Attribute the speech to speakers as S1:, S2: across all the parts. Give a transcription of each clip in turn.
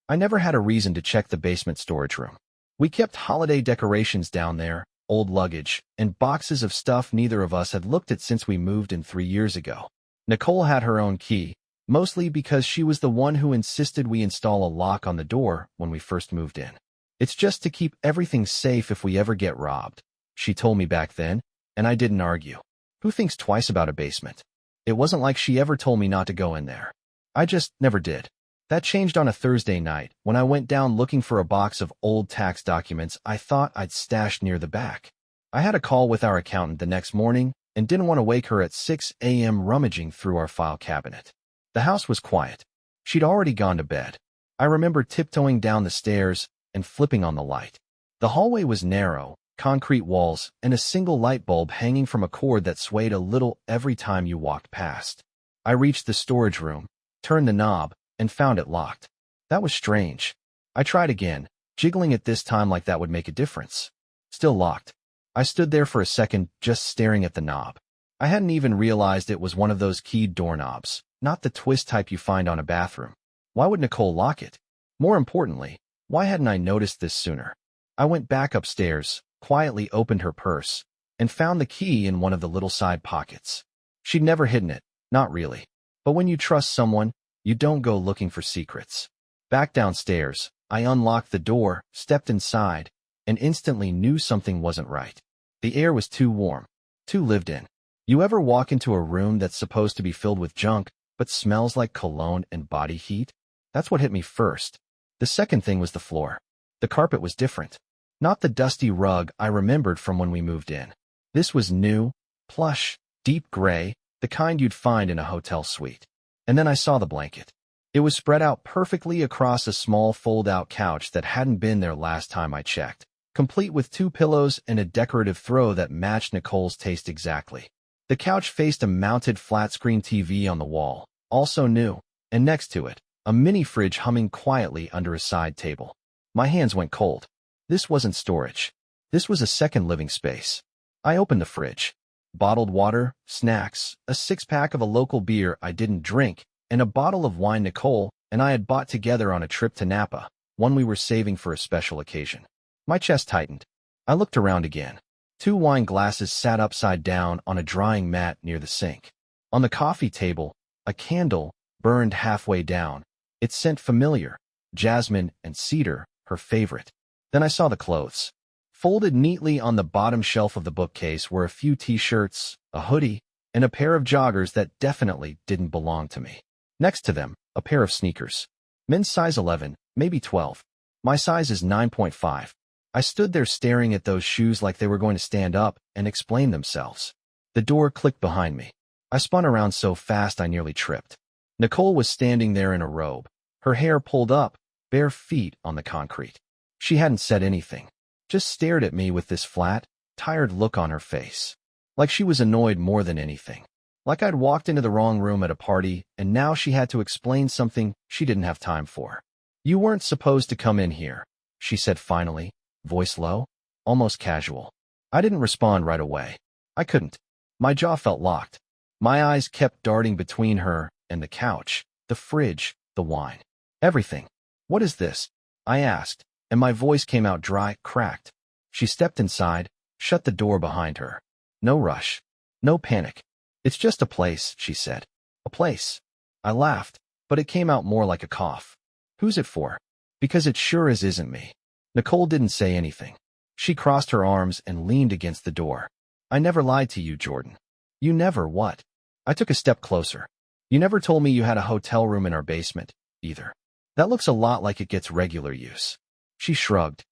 S1: I never had a reason to check the basement storage room. We kept holiday decorations down there, old luggage, and boxes of stuff neither of us had looked at since we moved in 3 years ago. Nicole had her own key, mostly because she was the one who insisted we install a lock on the door when we first moved in. It's just to keep everything safe if we ever get robbed, she told me back then, and I didn't argue. Who thinks twice about a basement? It wasn't like she ever told me not to go in there. I just never did. That changed on a Thursday night, when I went down looking for a box of old tax documents I thought I'd stashed near the back. I had a call with our accountant the next morning and didn't want to wake her at 6 a.m. rummaging through our file cabinet. The house was quiet. She'd already gone to bed. I remember tiptoeing down the stairs and flipping on the light. The hallway was narrow, concrete walls, and a single light bulb hanging from a cord that swayed a little every time you walked past. I reached the storage room, turned the knob, and found it locked. That was strange. I tried again, jiggling it this time like that would make a difference. Still locked. I stood there for a second, just staring at the knob. I hadn't even realized it was one of those keyed doorknobs, not the twist type you find on a bathroom. Why would Nicole lock it? More importantly, why hadn't I noticed this sooner? I went back upstairs, quietly opened her purse, and found the key in one of the little side pockets. She'd never hidden it, not really. But when you trust someone, you don't go looking for secrets. Back downstairs, I unlocked the door, stepped inside, and instantly knew something wasn't right. The air was too warm, too lived in. You ever walk into a room that's supposed to be filled with junk, but smells like cologne and body heat? That's what hit me first. The second thing was the floor. The carpet was different. Not the dusty rug I remembered from when we moved in. This was new, plush, deep gray, the kind you'd find in a hotel suite. And then I saw the blanket. It was spread out perfectly across a small fold-out couch that hadn't been there last time I checked, complete with 2 pillows and a decorative throw that matched Nicole's taste exactly. The couch faced a mounted flat-screen TV on the wall, also new, and next to it, a mini fridge humming quietly under a side table. My hands went cold. This wasn't storage. This was a second living space. I opened the fridge. Bottled water, snacks, a 6-pack of a local beer I didn't drink, and a bottle of wine Nicole and I had bought together on a trip to Napa, one we were saving for a special occasion. My chest tightened. I looked around again. 2 wine glasses sat upside down on a drying mat near the sink. On the coffee table, a candle burned halfway down. It scent familiar, jasmine and cedar, her favorite. Then I saw the clothes. Folded neatly on the bottom shelf of the bookcase were a few t-shirts, a hoodie, and a pair of joggers that definitely didn't belong to me. Next to them, a pair of sneakers. Men's size 11, maybe 12. My size is 9.5. I stood there staring at those shoes like they were going to stand up and explain themselves. The door clicked behind me. I spun around so fast I nearly tripped. Nicole was standing there in a robe, her hair pulled up, bare feet on the concrete. She hadn't said anything, just stared at me with this flat, tired look on her face. Like she was annoyed more than anything. Like I'd walked into the wrong room at a party, and now she had to explain something she didn't have time for. "You weren't supposed to come in here," she said finally, voice low, almost casual. I didn't respond right away. I couldn't. My jaw felt locked. My eyes kept darting between her and the couch, the fridge, the wine. Everything. "What is this?" I asked, and my voice came out dry, cracked. She stepped inside, shut the door behind her. "No rush. No panic. It's just a place," she said. "A place." I laughed, but it came out more like a cough. "Who's it for?" "Because it sure as isn't me." Nicole didn't say anything. She crossed her arms and leaned against the door. "I never lied to you, Jordan." "You never what?" I took a step closer. "You never told me you had a hotel room in our basement, either. That looks a lot like it gets regular use." She shrugged,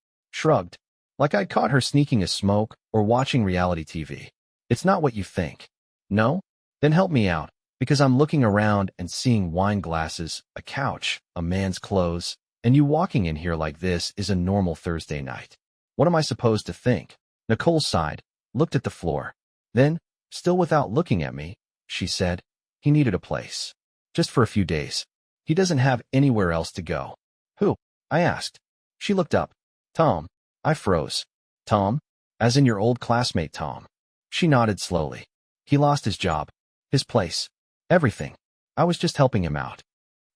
S1: like I'd caught her sneaking a smoke or watching reality TV. "It's not what you think." "No? Then help me out, because I'm looking around and seeing wine glasses, a couch, a man's clothes, and you walking in here like this is a normal Thursday night. What am I supposed to think?" Nicole sighed, looked at the floor. Then, still without looking at me, she said, "He needed a place. Just for a few days. He doesn't have anywhere else to go." "Who?" I asked. She looked up. "Tom." I froze. "Tom? As in your old classmate Tom?" She nodded slowly. "He lost his job, his place, everything. I was just helping him out."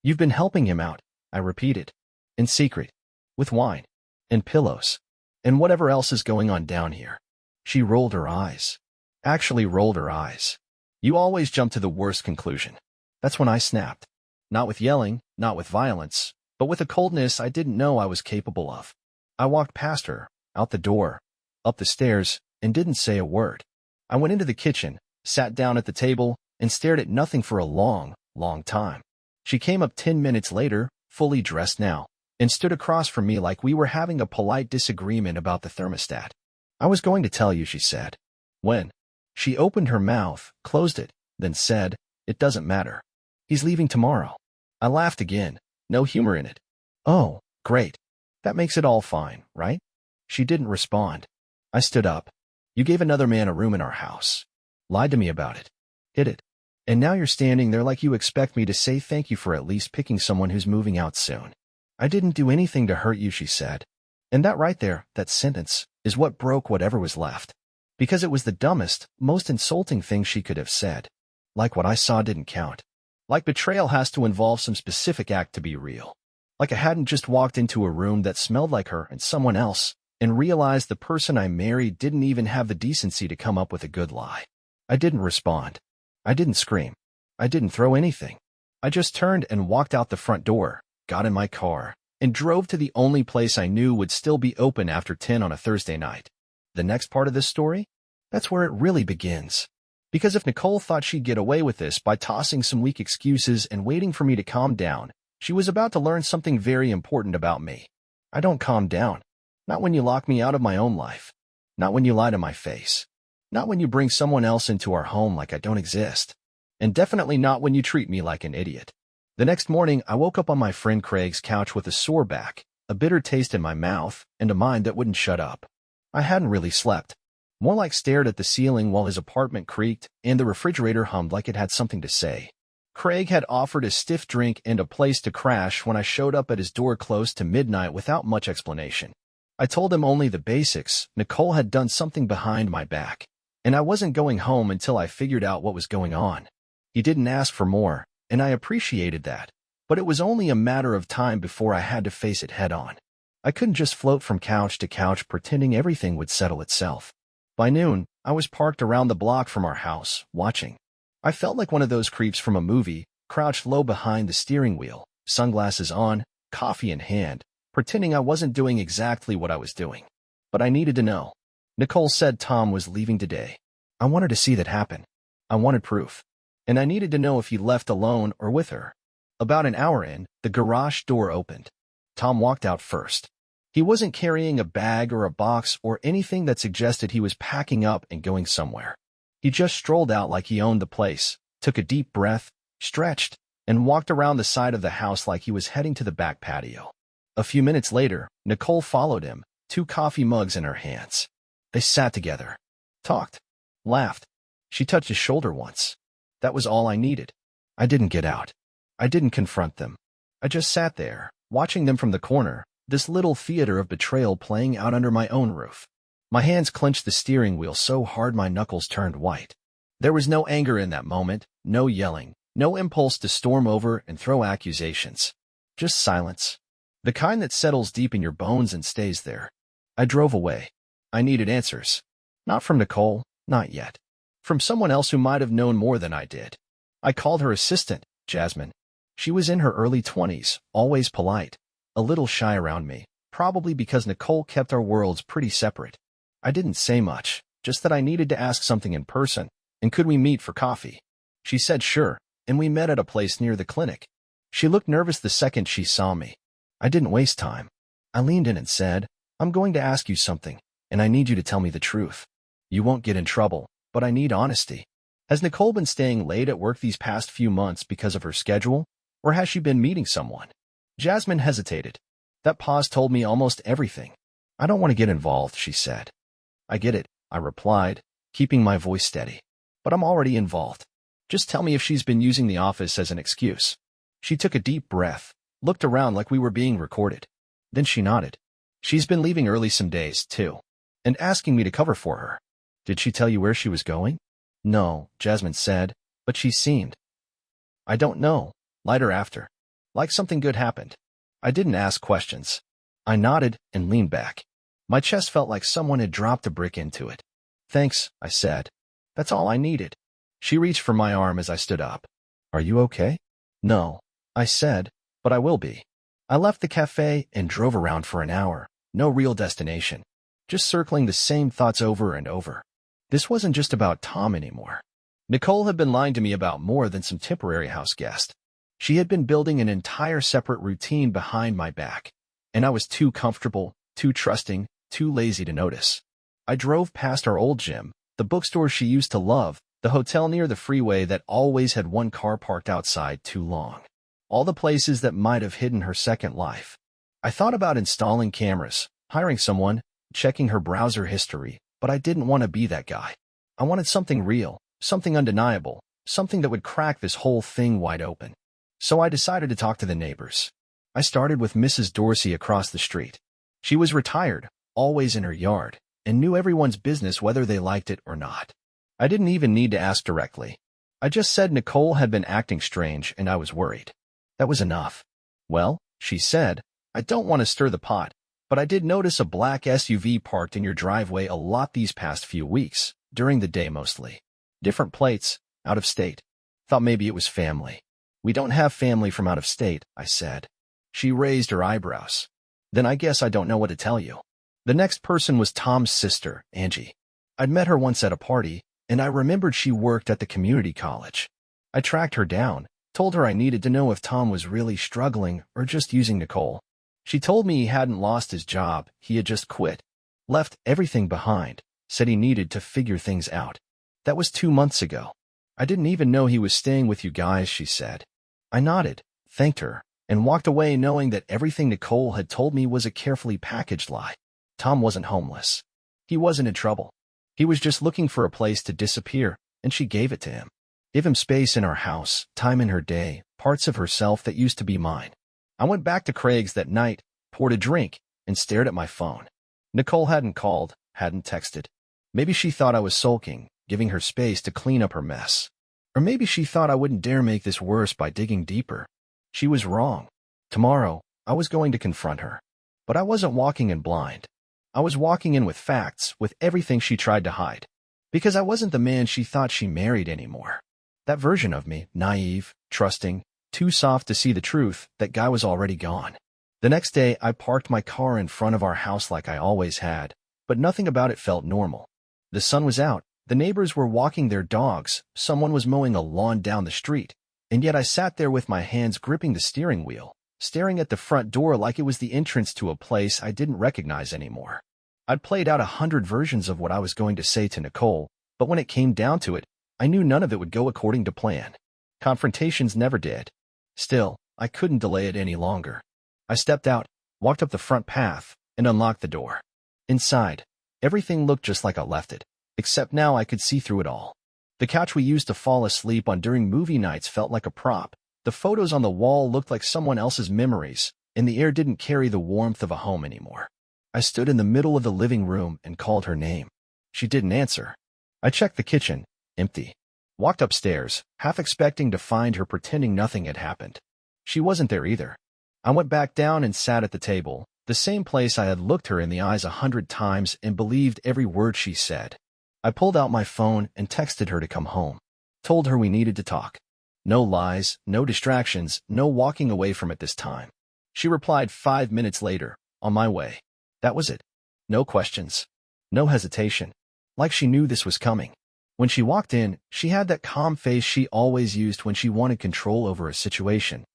S1: "You've been helping him out," I repeated. In secret. With wine. And pillows. And whatever else is going on down here. She rolled her eyes. Actually rolled her eyes. You always jump to the worst conclusion. That's when I snapped. Not with yelling, not with violence, but with a coldness I didn't know I was capable of. I walked past her, out the door, up the stairs, and didn't say a word. I went into the kitchen, sat down at the table, and stared at nothing for a long, long time. She came up 10 minutes later, fully dressed now, and stood across from me like we were having a polite disagreement about the thermostat. I was going to tell you, she said. When? She opened her mouth, closed it, then said, it doesn't matter. He's leaving tomorrow. I laughed again, no humor in it. Oh, great. That makes it all fine, right? She didn't respond. I stood up. You gave another man a room in our house. Lied to me about it. Hid it. And now you're standing there like you expect me to say thank you for at least picking someone who's moving out soon. I didn't do anything to hurt you, she said. And that right there, that sentence, is what broke whatever was left. Because it was the dumbest, most insulting thing she could have said. Like what I saw didn't count. Like betrayal has to involve some specific act to be real. Like I hadn't just walked into a room that smelled like her and someone else, and realized the person I married didn't even have the decency to come up with a good lie. I didn't respond. I didn't scream. I didn't throw anything. I just turned and walked out the front door, got in my car, and drove to the only place I knew would still be open after 10 on a Thursday night. The next part of this story? That's where it really begins. Because if Nicole thought she'd get away with this by tossing some weak excuses and waiting for me to calm down, she was about to learn something very important about me. I don't calm down. Not when you lock me out of my own life. Not when you lie to my face. Not when you bring someone else into our home like I don't exist. And definitely not when you treat me like an idiot. The next morning, I woke up on my friend Craig's couch with a sore back, a bitter taste in my mouth, and a mind that wouldn't shut up. I hadn't really slept. More like stared at the ceiling while his apartment creaked and the refrigerator hummed like it had something to say. Craig had offered a stiff drink and a place to crash when I showed up at his door close to midnight without much explanation. I told him only the basics. Nicole had done something behind my back, and I wasn't going home until I figured out what was going on. He didn't ask for more, and I appreciated that, but it was only a matter of time before I had to face it head on. I couldn't just float from couch to couch pretending everything would settle itself. By noon, I was parked around the block from our house, watching. I felt like one of those creeps from a movie, crouched low behind the steering wheel, sunglasses on, coffee in hand, pretending I wasn't doing exactly what I was doing. But I needed to know. Nicole said Tom was leaving today. I wanted to see that happen. I wanted proof. And I needed to know if he left alone or with her. About an hour in, the garage door opened. Tom walked out first. He wasn't carrying a bag or a box or anything that suggested he was packing up and going somewhere. He just strolled out like he owned the place, took a deep breath, stretched, and walked around the side of the house like he was heading to the back patio. A few minutes later, Nicole followed him, 2 coffee mugs in her hands. They sat together, talked, laughed. She touched his shoulder once. That was all I needed. I didn't get out. I didn't confront them. I just sat there, watching them from the corner, this little theater of betrayal playing out under my own roof. My hands clenched the steering wheel so hard my knuckles turned white. There was no anger in that moment, no yelling, no impulse to storm over and throw accusations. Just silence. The kind that settles deep in your bones and stays there. I drove away. I needed answers. Not from Nicole, not yet. From someone else who might have known more than I did. I called her assistant, Jasmine. She was in her early 20s, always polite. A little shy around me, probably because Nicole kept our worlds pretty separate. I didn't say much, just that I needed to ask something in person, and could we meet for coffee? She said sure, and we met at a place near the clinic. She looked nervous the second she saw me. I didn't waste time. I leaned in and said, I'm going to ask you something, and I need you to tell me the truth. You won't get in trouble, but I need honesty. Has Nicole been staying late at work these past few months because of her schedule, or has she been meeting someone? Jasmine hesitated. That pause told me almost everything. I don't want to get involved, she said. I get it, I replied, keeping my voice steady. But I'm already involved. Just tell me if she's been using the office as an excuse. She took a deep breath, looked around like we were being recorded. Then she nodded. She's been leaving early some days, too, and asking me to cover for her. Did she tell you where she was going? No, Jasmine said, but she seemed. I don't know, lighter after. Like something good happened. I didn't ask questions. I nodded and leaned back. My chest felt like someone had dropped a brick into it. Thanks, I said. That's all I needed. She reached for my arm as I stood up. Are you okay? No, I said, but I will be. I left the cafe and drove around for an hour. No real destination. Just circling the same thoughts over and over. This wasn't just about Tom anymore. Nicole had been lying to me about more than some temporary house guest. She had been building an entire separate routine behind my back, and I was too comfortable, too trusting, too lazy to notice. I drove past our old gym, the bookstore she used to love, the hotel near the freeway that always had one car parked outside too long. All the places that might have hidden her second life. I thought about installing cameras, hiring someone, checking her browser history, but I didn't want to be that guy. I wanted something real, something undeniable, something that would crack this whole thing wide open. So I decided to talk to the neighbors. I started with Mrs. Dorsey across the street. She was retired, always in her yard, and knew everyone's business whether they liked it or not. I didn't even need to ask directly. I just said Nicole had been acting strange and I was worried. That was enough. Well, she said, I don't want to stir the pot, but I did notice a black SUV parked in your driveway a lot these past few weeks, during the day mostly. Different plates, out of state. Thought maybe it was family. We don't have family from out of state, I said. She raised her eyebrows. Then I guess I don't know what to tell you. The next person was Tom's sister, Angie. I'd met her once at a party, and I remembered she worked at the community college. I tracked her down, told her I needed to know if Tom was really struggling or just using Nicole. She told me he hadn't lost his job, he had just quit. Left everything behind, said he needed to figure things out. That was 2 months ago. I didn't even know he was staying with you guys, she said. I nodded, thanked her, and walked away knowing that everything Nicole had told me was a carefully packaged lie. Tom wasn't homeless. He wasn't in trouble. He was just looking for a place to disappear, and she gave it to him. Give him space in our house, time in her day, parts of herself that used to be mine. I went back to Craig's that night, poured a drink, and stared at my phone. Nicole hadn't called, hadn't texted. Maybe she thought I was sulking, giving her space to clean up her mess. Or maybe she thought I wouldn't dare make this worse by digging deeper. She was wrong. Tomorrow, I was going to confront her. But I wasn't walking in blind. I was walking in with facts, with everything she tried to hide. Because I wasn't the man she thought she married anymore. That version of me, naive, trusting, too soft to see the truth, that guy was already gone. The next day, I parked my car in front of our house like I always had, but nothing about it felt normal. The sun was out, the neighbors were walking their dogs, someone was mowing a lawn down the street, and yet I sat there with my hands gripping the steering wheel, staring at the front door like it was the entrance to a place I didn't recognize anymore. I'd played out 100 versions of what I was going to say to Nicole, but when it came down to it, I knew none of it would go according to plan. Confrontations never did. Still, I couldn't delay it any longer. I stepped out, walked up the front path, and unlocked the door. Inside, everything looked just like I left it, except now I could see through it all. The couch we used to fall asleep on during movie nights felt like a prop. The photos on the wall looked like someone else's memories, and the air didn't carry the warmth of a home anymore. I stood in the middle of the living room and called her name. She didn't answer. I checked the kitchen, empty. Walked upstairs, half expecting to find her pretending nothing had happened. She wasn't there either. I went back down and sat at the table, the same place I had looked her in the eyes 100 times and believed every word she said. I pulled out my phone and texted her to come home. Told her we needed to talk. No lies, no distractions, no walking away from it this time. She replied 5 minutes later, on my way. That was it. No questions. No hesitation. Like she knew this was coming. When she walked in, she had that calm face she always used when she wanted control over a situation.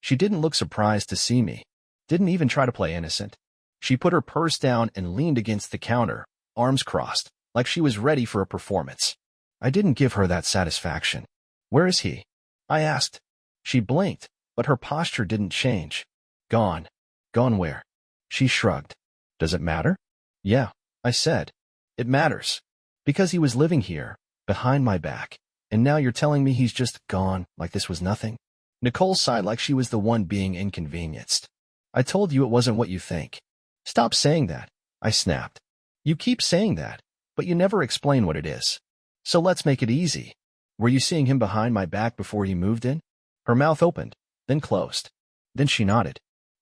S1: She didn't look surprised to see me. Didn't even try to play innocent. She put her purse down and leaned against the counter, arms crossed, like she was ready for a performance. I didn't give her that satisfaction. Where is he? I asked. She blinked, but her posture didn't change. Gone. Gone where? She shrugged. Does it matter? Yeah, I said. It matters. Because he was living here, behind my back, and now you're telling me he's just gone like this was nothing? Nicole sighed like she was the one being inconvenienced. I told you it wasn't what you think. Stop saying that, I snapped. You keep saying that, but you never explain what it is. So let's make it easy. Were you seeing him behind my back before he moved in? Her mouth opened, then closed. Then she nodded.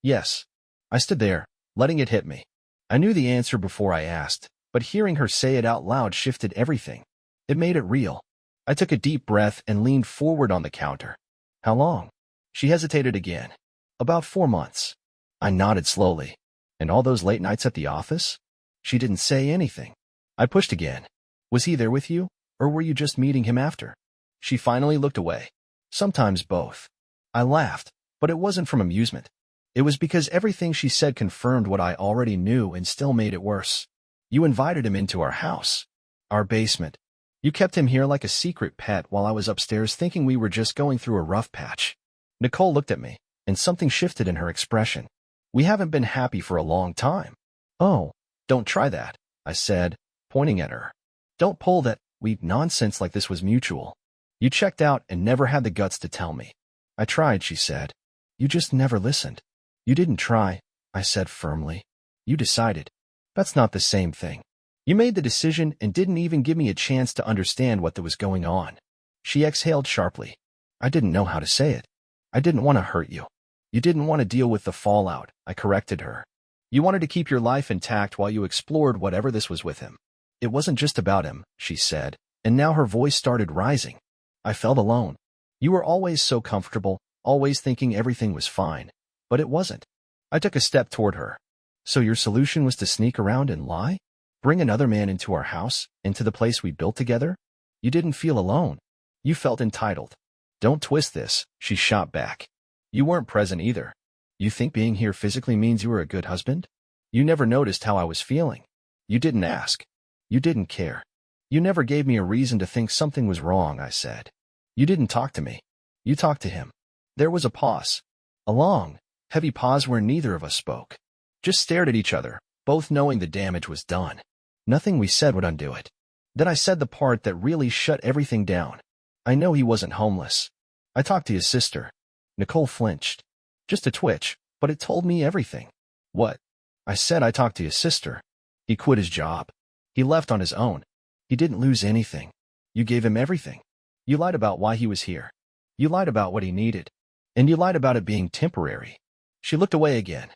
S1: Yes. I stood there, letting it hit me. I knew the answer before I asked, but hearing her say it out loud shifted everything. It made it real. I took a deep breath and leaned forward on the counter. How long? She hesitated again. About 4 months. I nodded slowly. And all those late nights at the office? She didn't say anything. I pushed again. Was he there with you, or were you just meeting him after? She finally looked away. Sometimes both. I laughed, but it wasn't from amusement. It was because everything she said confirmed what I already knew and still made it worse. You invited him into our house. Our basement. You kept him here like a secret pet while I was upstairs thinking we were just going through a rough patch. Nicole looked at me, and something shifted in her expression. We haven't been happy for a long time. Oh, don't try that, I said, pointing at her. Don't pull that weak nonsense like this was mutual. You checked out and never had the guts to tell me. I tried, she said. You just never listened. You didn't try, I said firmly. You decided. That's not the same thing. You made the decision and didn't even give me a chance to understand what was going on. She exhaled sharply. I didn't know how to say it. I didn't want to hurt you. You didn't want to deal with the fallout, I corrected her. You wanted to keep your life intact while you explored whatever this was with him. It wasn't just about him, she said, and now her voice started rising. I felt alone. You were always so comfortable, always thinking everything was fine. But it wasn't. I took a step toward her. So your solution was to sneak around and lie? Bring another man into our house, into the place we built together? You didn't feel alone. You felt entitled. Don't twist this, she shot back. You weren't present either. You think being here physically means you were a good husband? You never noticed how I was feeling. You didn't ask. You didn't care. You never gave me a reason to think something was wrong, I said. You didn't talk to me. You talked to him. There was a pause. A long, heavy pause where neither of us spoke. Just stared at each other, both knowing the damage was done. Nothing we said would undo it. Then I said the part that really shut everything down. I know he wasn't homeless. I talked to his sister. Nicole flinched. Just a twitch, but it told me everything. What? I said I talked to his sister. He quit his job. He left on his own. He didn't lose anything. You gave him everything. You lied about why he was here. You lied about what he needed. And you lied about it being temporary. She looked away again.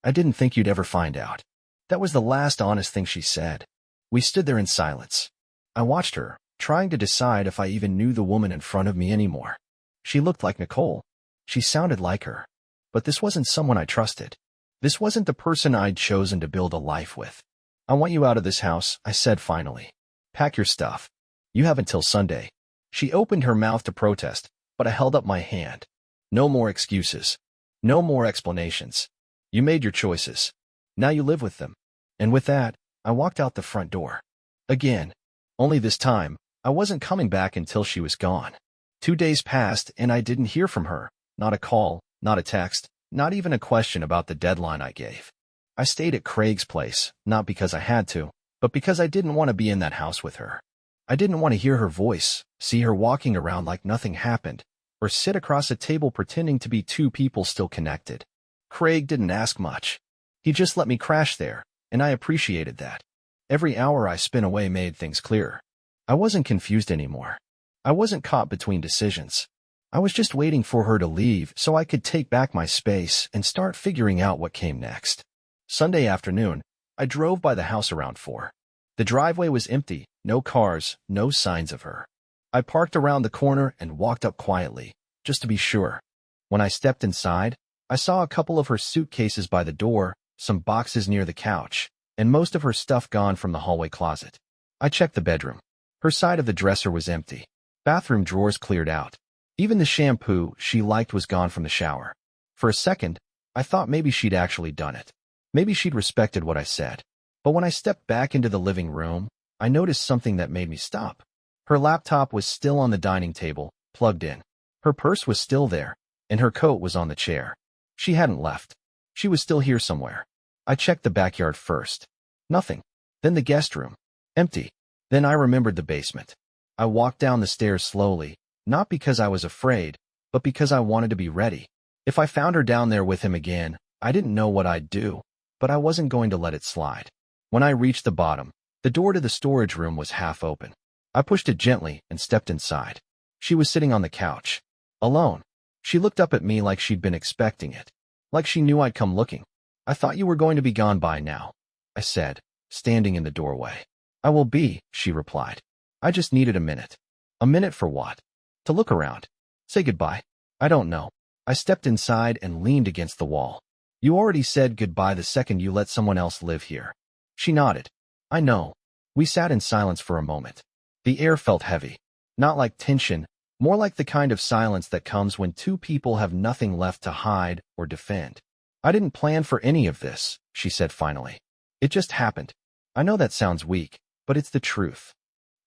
S1: I didn't think you'd ever find out. That was the last honest thing she said. We stood there in silence. I watched her, trying to decide if I even knew the woman in front of me anymore. She looked like Nicole. She sounded like her. But this wasn't someone I trusted. This wasn't the person I'd chosen to build a life with. I want you out of this house, I said finally. Pack your stuff. You have until Sunday. She opened her mouth to protest, but I held up my hand. No more excuses. No more explanations. You made your choices. Now you live with them. And with that, I walked out the front door. Again. Only this time, I wasn't coming back until she was gone. 2 days passed and I didn't hear from her. Not a call, not a text, not even a question about the deadline I gave. I stayed at Craig's place, not because I had to, but because I didn't want to be in that house with her. I didn't want to hear her voice, see her walking around like nothing happened, or sit across a table pretending to be two people still connected. Craig didn't ask much. He just let me crash there, and I appreciated that. Every hour I spent away made things clearer. I wasn't confused anymore. I wasn't caught between decisions. I was just waiting for her to leave so I could take back my space and start figuring out what came next. Sunday afternoon, I drove by the house around 4. The driveway was empty, no cars, no signs of her. I parked around the corner and walked up quietly, just to be sure. When I stepped inside, I saw a couple of her suitcases by the door, some boxes near the couch, and most of her stuff gone from the hallway closet. I checked the bedroom. Her side of the dresser was empty. Bathroom drawers cleared out. Even the shampoo she liked was gone from the shower. For a second, I thought maybe she'd actually done it. Maybe she'd respected what I said. But when I stepped back into the living room, I noticed something that made me stop. Her laptop was still on the dining table, plugged in. Her purse was still there, and her coat was on the chair. She hadn't left. She was still here somewhere. I checked the backyard first. Nothing. Then the guest room. Empty. Then I remembered the basement. I walked down the stairs slowly, not because I was afraid, but because I wanted to be ready. If I found her down there with him again, I didn't know what I'd do, but I wasn't going to let it slide. When I reached the bottom, the door to the storage room was half open. I pushed it gently and stepped inside. She was sitting on the couch. Alone. She looked up at me like she'd been expecting it. like she knew I'd come looking. I thought you were going to be gone by now, I said, standing in the doorway. I will be, she replied. I just needed a minute. A minute for what? To look around. Say goodbye. I don't know. I stepped inside and leaned against the wall. You already said goodbye the second you let someone else live here. She nodded. I know. We sat in silence for a moment. The air felt heavy. Not like tension, more like the kind of silence that comes when two people have nothing left to hide or defend. I didn't plan for any of this, she said finally. It just happened. I know that sounds weak, but it's the truth.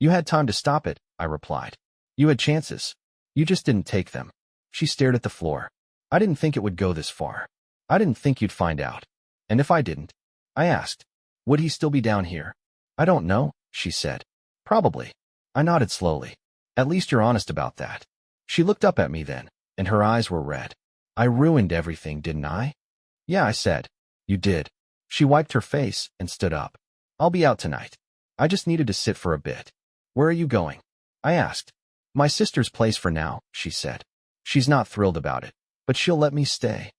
S1: You had time to stop it, I replied. You had chances. You just didn't take them. She stared at the floor. I didn't think it would go this far. I didn't think you'd find out. And if I didn't? I asked. Would he still be down here? I don't know, she said. Probably. I nodded slowly. At least you're honest about that. She looked up at me then, and her eyes were red. I ruined everything, didn't I? Yeah, I said. You did. She wiped her face and stood up. I'll be out tonight. I just needed to sit for a bit. Where are you going? I asked. My sister's place for now, she said. She's not thrilled about it, but she'll let me stay.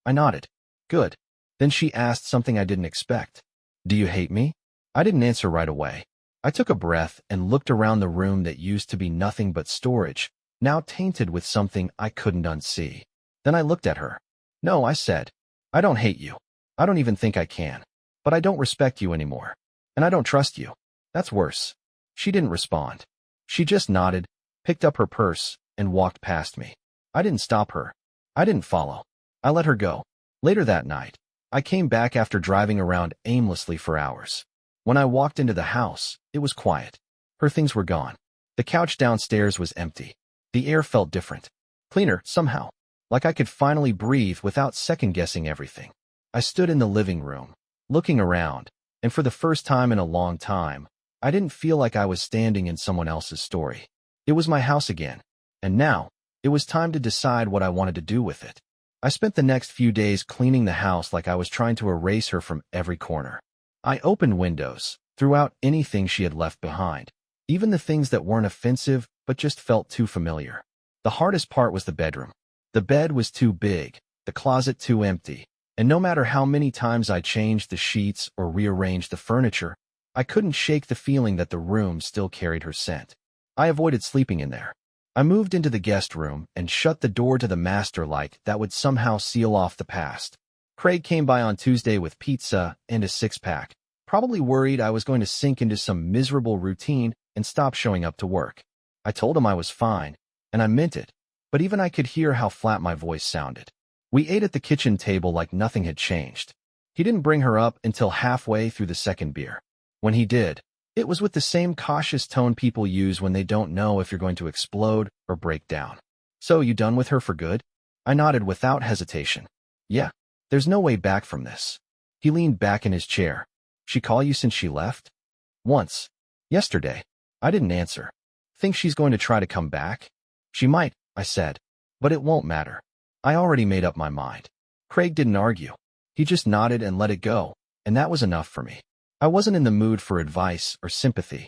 S1: I nodded. Good. Then she asked something I didn't expect. Do you hate me? I didn't answer right away. I took a breath and looked around the room that used to be nothing but storage, now tainted with something I couldn't unsee. Then I looked at her. No, I said. I don't hate you. I don't even think I can. But I don't respect you anymore. And I don't trust you. That's worse. She didn't respond. She just nodded, picked up her purse, and walked past me. I didn't stop her. I didn't follow. I let her go. Later that night, I came back after driving around aimlessly for hours. When I walked into the house, it was quiet. Her things were gone. The couch downstairs was empty. The air felt different. Cleaner, somehow. Like I could finally breathe without second-guessing everything. I stood in the living room, looking around, and for the first time in a long time, I didn't feel like I was standing in someone else's story. It was my house again, and now, it was time to decide what I wanted to do with it. I spent the next few days cleaning the house like I was trying to erase her from every corner. I opened windows, threw out anything she had left behind, even the things that weren't offensive but just felt too familiar. The hardest part was the bedroom. The bed was too big, the closet too empty, and no matter how many times I changed the sheets or rearranged the furniture, I couldn't shake the feeling that the room still carried her scent. I avoided sleeping in there. I moved into the guest room and shut the door to the master like that would somehow seal off the past. Craig came by on Tuesday with pizza and a six-pack, probably worried I was going to sink into some miserable routine and stop showing up to work. I told him I was fine, and I meant it, but even I could hear how flat my voice sounded. We ate at the kitchen table like nothing had changed. He didn't bring her up until halfway through the second beer. When he did, it was with the same cautious tone people use when they don't know if you're going to explode or break down. So, you done with her for good? I nodded without hesitation. Yeah, there's no way back from this. He leaned back in his chair. She call you since she left? Once. Yesterday. I didn't answer. Think she's going to try to come back? She might, I said. But it won't matter. I already made up my mind. Craig didn't argue. He just nodded and let it go, and that was enough for me. I wasn't in the mood for advice or sympathy.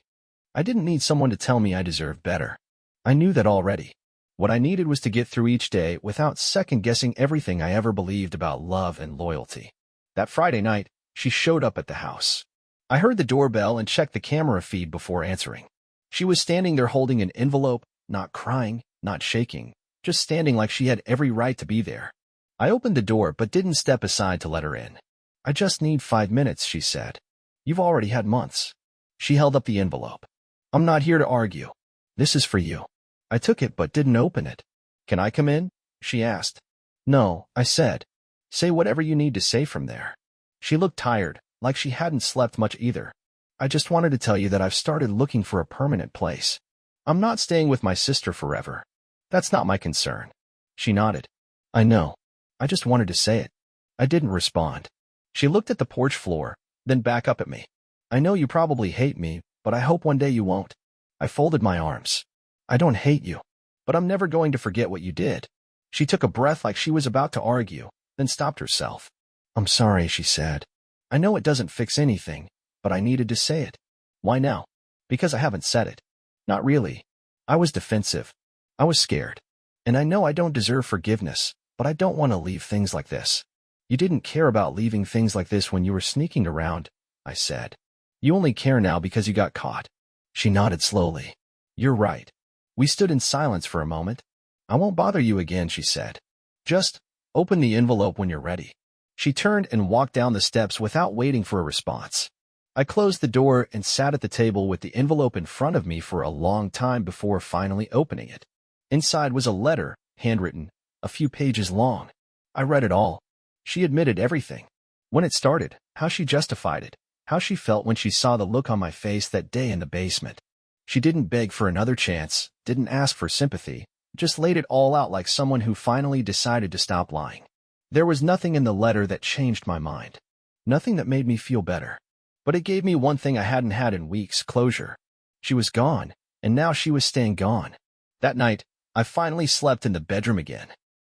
S1: I didn't need someone to tell me I deserved better. I knew that already. What I needed was to get through each day without second-guessing everything I ever believed about love and loyalty. That Friday night, she showed up at the house. I heard the doorbell and checked the camera feed before answering. She was standing there holding an envelope, not crying, not shaking, just standing like she had every right to be there. I opened the door but didn't step aside to let her in. I just need 5 minutes, she said. You've already had months. She held up the envelope. I'm not here to argue. This is for you. I took it but didn't open it. Can I come in? She asked. No, I said. Say whatever you need to say from there. She looked tired, like she hadn't slept much either. I just wanted to tell you that I've started looking for a permanent place. I'm not staying with my sister forever. That's not my concern. She nodded. I know. I just wanted to say it. I didn't respond. She looked at the porch floor, then back up at me. I know you probably hate me, but I hope one day you won't. I folded my arms. I don't hate you, but I'm never going to forget what you did. She took a breath like she was about to argue, then stopped herself. I'm sorry, she said. I know it doesn't fix anything, but I needed to say it. Why now? Because I haven't said it. Not really. I was defensive. I was scared. And I know I don't deserve forgiveness, but I don't want to leave things like this. You didn't care about leaving things like this when you were sneaking around, I said. You only care now because you got caught. She nodded slowly. You're right. We stood in silence for a moment. I won't bother you again, she said. Just open the envelope when you're ready. She turned and walked down the steps without waiting for a response. I closed the door and sat at the table with the envelope in front of me for a long time before finally opening it. Inside was a letter, handwritten, a few pages long. I read it all. She admitted everything. When it started, how she justified it, how she felt when she saw the look on my face that day in the basement. She didn't beg for another chance, didn't ask for sympathy, just laid it all out like someone who finally decided to stop lying. There was nothing in the letter that changed my mind. Nothing that made me feel better. But it gave me one thing I hadn't had in weeks, closure. She was gone, and now she was staying gone. That night, I finally slept in the bedroom again.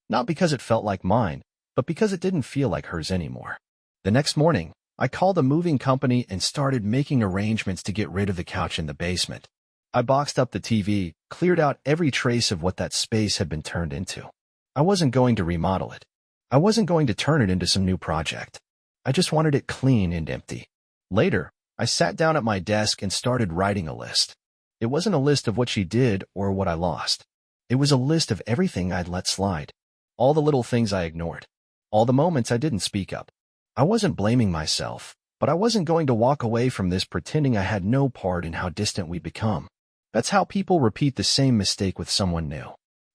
S1: Not because it felt like mine, but because it didn't feel like hers anymore. The next morning, I called a moving company and started making arrangements to get rid of the couch in the basement. I boxed up the TV, cleared out every trace of what that space had been turned into. I wasn't going to remodel it. I wasn't going to turn it into some new project. I just wanted it clean and empty. Later, I sat down at my desk and started writing a list. It wasn't a list of what she did or what I lost. It was a list of everything I'd let slide. All the little things I ignored. All the moments I didn't speak up. I wasn't blaming myself, but I wasn't going to walk away from this pretending I had no part in how distant we'd become. That's how people repeat the same mistake with someone new.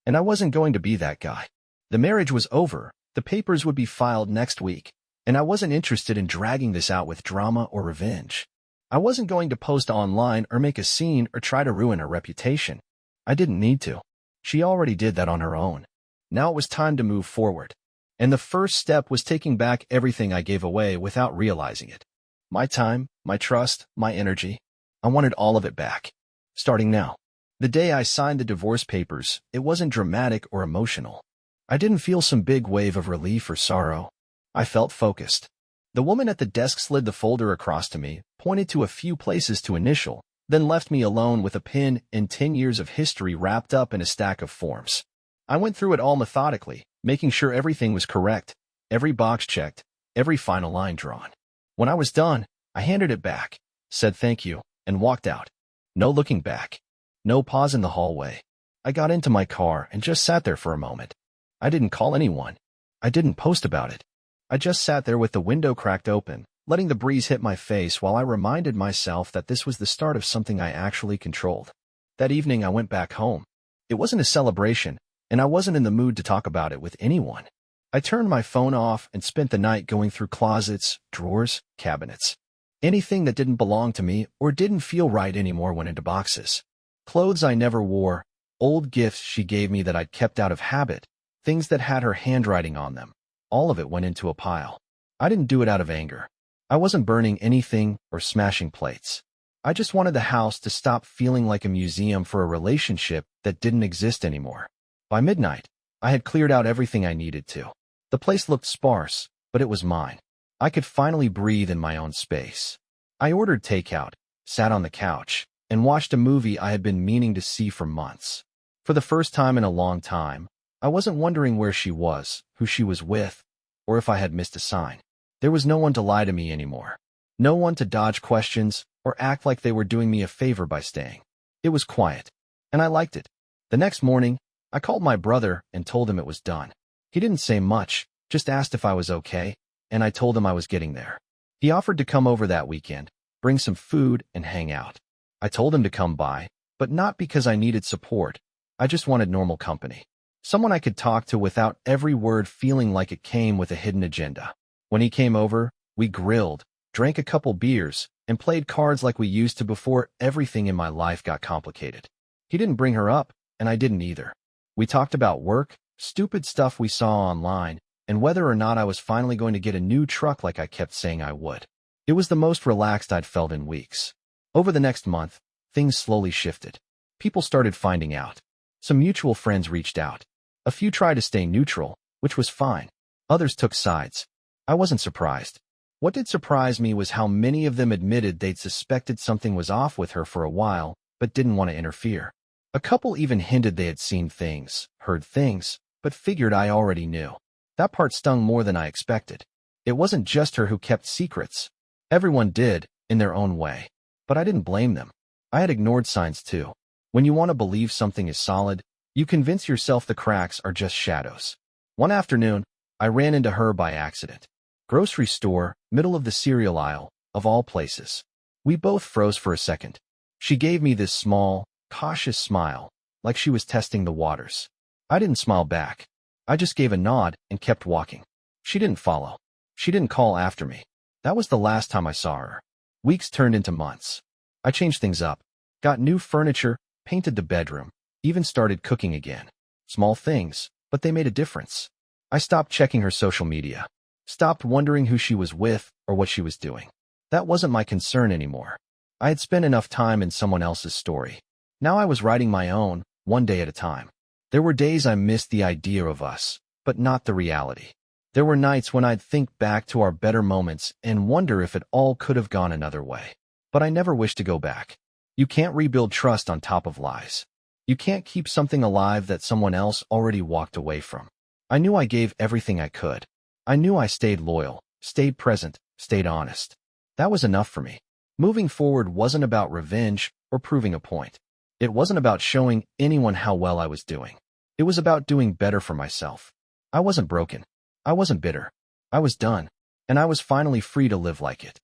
S1: And I wasn't going to be that guy. The marriage was over, the papers would be filed next week, and I wasn't interested in dragging this out with drama or revenge. I wasn't going to post online or make a scene or try to ruin her reputation. I didn't need to. She already did that on her own. Now it was time to move forward. And the first step was taking back everything I gave away without realizing it. My time, my trust, my energy. I wanted all of it back. Starting now. The day I signed the divorce papers, it wasn't dramatic or emotional. I didn't feel some big wave of relief or sorrow. I felt focused. The woman at the desk slid the folder across to me, pointed to a few places to initial, then left me alone with a pen and 10 years of history wrapped up in a stack of forms. I went through it all methodically, making sure everything was correct, every box checked, every final line drawn. When I was done, I handed it back, said thank you, and walked out. No looking back. No pause in the hallway. I got into my car and just sat there for a moment. I didn't call anyone. I didn't post about it. I just sat there with the window cracked open, letting the breeze hit my face while I reminded myself that this was the start of something I actually controlled. That evening I went back home. It wasn't a celebration, and I wasn't in the mood to talk about it with anyone. I turned my phone off and spent the night going through closets, drawers, cabinets. Anything that didn't belong to me or didn't feel right anymore went into boxes. Clothes I never wore, old gifts she gave me that I'd kept out of habit, things that had her handwriting on them. All of it went into a pile. I didn't do it out of anger. I wasn't burning anything or smashing plates. I just wanted the house to stop feeling like a museum for a relationship that didn't exist anymore. By midnight, I had cleared out everything I needed to. The place looked sparse, but it was mine. I could finally breathe in my own space. I ordered takeout, sat on the couch, and watched a movie I had been meaning to see for months. For the first time in a long time, I wasn't wondering where she was, who she was with, or if I had missed a sign. There was no one to lie to me anymore. No one to dodge questions or act like they were doing me a favor by staying. It was quiet, and I liked it. The next morning, I called my brother and told him it was done. He didn't say much, just asked if I was okay, and I told him I was getting there. He offered to come over that weekend, bring some food, and hang out. I told him to come by, but not because I needed support. I just wanted normal company. Someone I could talk to without every word feeling like it came with a hidden agenda. When he came over, we grilled, drank a couple beers, and played cards like we used to before everything in my life got complicated. He didn't bring her up, and I didn't either. We talked about work, stupid stuff we saw online, and whether or not I was finally going to get a new truck like I kept saying I would. It was the most relaxed I'd felt in weeks. Over the next month, things slowly shifted. People started finding out. Some mutual friends reached out. A few tried to stay neutral, which was fine. Others took sides. I wasn't surprised. What did surprise me was how many of them admitted they'd suspected something was off with her for a while, but didn't want to interfere. A couple even hinted they had seen things, heard things, but figured I already knew. That part stung more than I expected. It wasn't just her who kept secrets. Everyone did, in their own way. But I didn't blame them. I had ignored signs too. When you want to believe something is solid, you convince yourself the cracks are just shadows. One afternoon, I ran into her by accident. Grocery store, middle of the cereal aisle, of all places. We both froze for a second. She gave me this small, cautious smile, like she was testing the waters. I didn't smile back. I just gave a nod and kept walking. She didn't follow. She didn't call after me. That was the last time I saw her. Weeks turned into months. I changed things up. Got new furniture, painted the bedroom, even started cooking again. Small things, but they made a difference. I stopped checking her social media. Stopped wondering who she was with or what she was doing. That wasn't my concern anymore. I had spent enough time in someone else's story. Now I was writing my own, one day at a time. There were days I missed the idea of us, but not the reality. There were nights when I'd think back to our better moments and wonder if it all could have gone another way. But I never wished to go back. You can't rebuild trust on top of lies. You can't keep something alive that someone else already walked away from. I knew I gave everything I could. I knew I stayed loyal, stayed present, stayed honest. That was enough for me. Moving forward wasn't about revenge or proving a point. It wasn't about showing anyone how well I was doing. It was about doing better for myself. I wasn't broken. I wasn't bitter. I was done. And I was finally free to live like it.